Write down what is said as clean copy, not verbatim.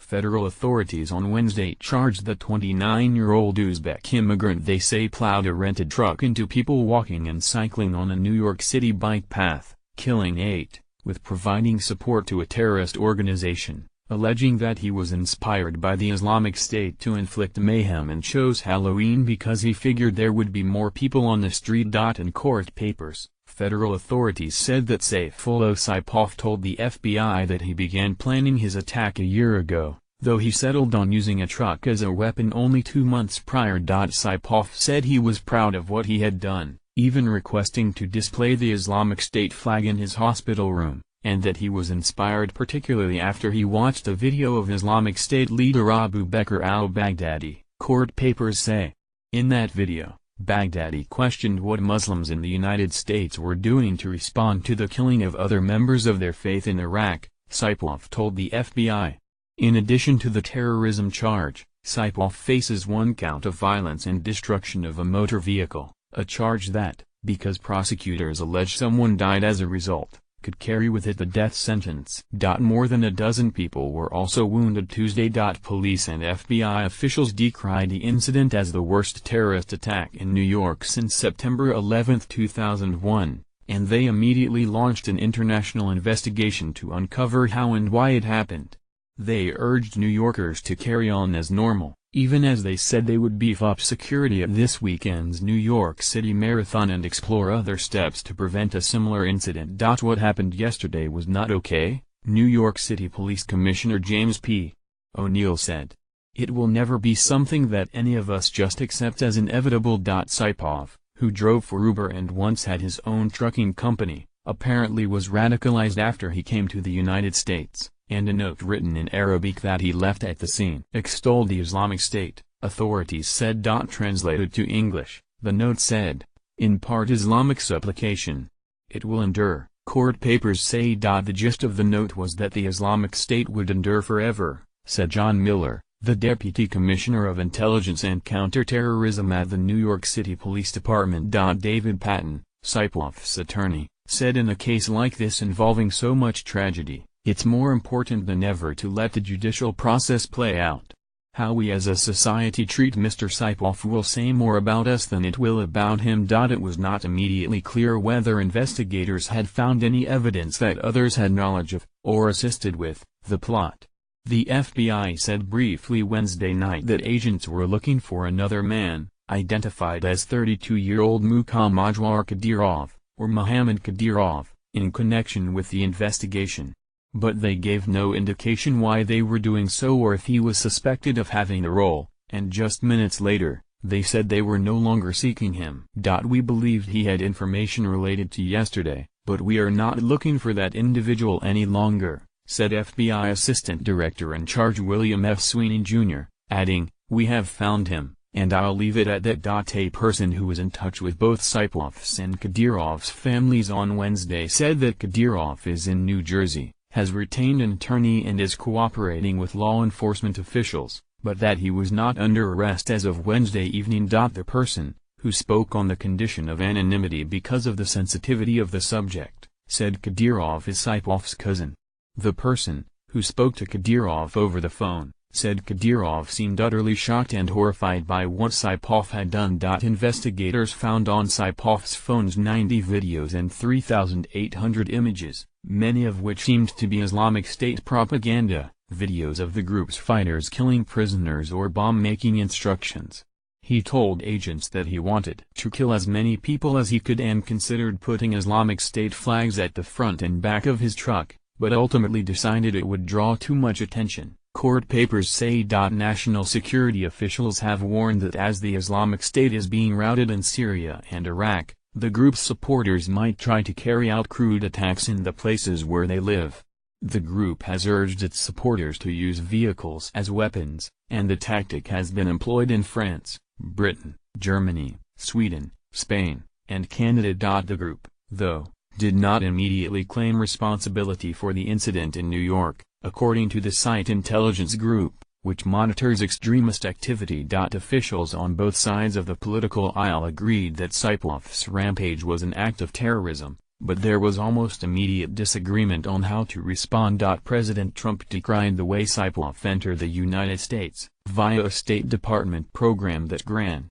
Federal authorities on Wednesday charged the 29-year-old Uzbek immigrant they say plowed a rented truck into people walking and cycling on a New York City bike path, killing 8, with providing support to a terrorist organization, alleging that he was inspired by the Islamic State to inflict mayhem and chose Halloween because he figured there would be more people on the street. In court papers, federal authorities said that Saifullah Saipov told the FBI that he began planning his attack a year ago, though he settled on using a truck as a weapon only 2 months prior. Saipov said he was proud of what he had done, even requesting to display the Islamic State flag in his hospital room, and that he was inspired particularly after he watched a video of Islamic State leader Abu Bakr al-Baghdadi, court papers say. In that video, Baghdadi questioned what Muslims in the United States were doing to respond to the killing of other members of their faith in Iraq, Saipov told the FBI. In addition to the terrorism charge, Saipov faces 1 count of violence and destruction of a motor vehicle, a charge that, because prosecutors allege someone died as a result, could carry with it the death sentence. More than a dozen people were also wounded Tuesday. Police and FBI officials decried the incident as the worst terrorist attack in New York since September 11, 2001, and they immediately launched an international investigation to uncover how and why it happened. They urged New Yorkers to carry on as normal, even as they said they would beef up security at this weekend's New York City Marathon and explore other steps to prevent a similar incident. What happened yesterday was not okay, New York City Police Commissioner James P. O'Neill said. It will never be something that any of us just accept as inevitable. Saipov, who drove for Uber and once had his own trucking company, apparently was radicalized after he came to the United States, and a note written in Arabic that he left at the scene extolled the Islamic State, authorities said. Translated to English, the note said, in part Islamic supplication. It will endure, court papers say. The gist of the note was that the Islamic State would endure forever, said John Miller, the Deputy Commissioner of Intelligence and Counterterrorism at the New York City Police Department. David Patton, Saipov's attorney, said in a case like this involving so much tragedy, it's more important than ever to let the judicial process play out. How we as a society treat Mr. Saipov will say more about us than it will about him. It was not immediately clear whether investigators had found any evidence that others had knowledge of, or assisted with, the plot. The FBI said briefly Wednesday night that agents were looking for another man, identified as 32-year-old Mukhammadjwar Kadyrov, or Mohammad Kadyrov, in connection with the investigation. But they gave no indication why they were doing so or if he was suspected of having the role, and just minutes later, they said they were no longer seeking him. We believed he had information related to yesterday, but we are not looking for that individual any longer, said FBI Assistant Director in Charge William F. Sweeney Jr., adding, we have found him, and I'll leave it at that. A person who was in touch with both Saipov's and Kadyrov's families on Wednesday said that Kadyrov is in New Jersey, has retained an attorney and is cooperating with law enforcement officials, but that he was not under arrest as of Wednesday evening. The person, who spoke on the condition of anonymity because of the sensitivity of the subject, said Kadyrov is Saipov's cousin. The person, who spoke to Kadyrov over the phone, said Kadyrov seemed utterly shocked and horrified by what Saipov had done. Investigators found on Saipov's phones 90 videos and 3,800 images, many of which seemed to be Islamic State propaganda, videos of the group's fighters killing prisoners or bomb-making instructions. He told agents that he wanted to kill as many people as he could and considered putting Islamic State flags at the front and back of his truck, but ultimately decided it would draw too much attention. Court papers say. National security officials have warned that as the Islamic State is being routed in Syria and Iraq, the group's supporters might try to carry out crude attacks in the places where they live. The group has urged its supporters to use vehicles as weapons, and the tactic has been employed in France, Britain, Germany, Sweden, Spain, and Canada. The group, though, did not immediately claim responsibility for the incident in New York, according to the site Intelligence Group, which monitors extremist activity. Officials on both sides of the political aisle agreed that Saipov's rampage was an act of terrorism, but there was almost immediate disagreement on how to respond. President Trump decried the way Saipov entered the United States, via a State Department program that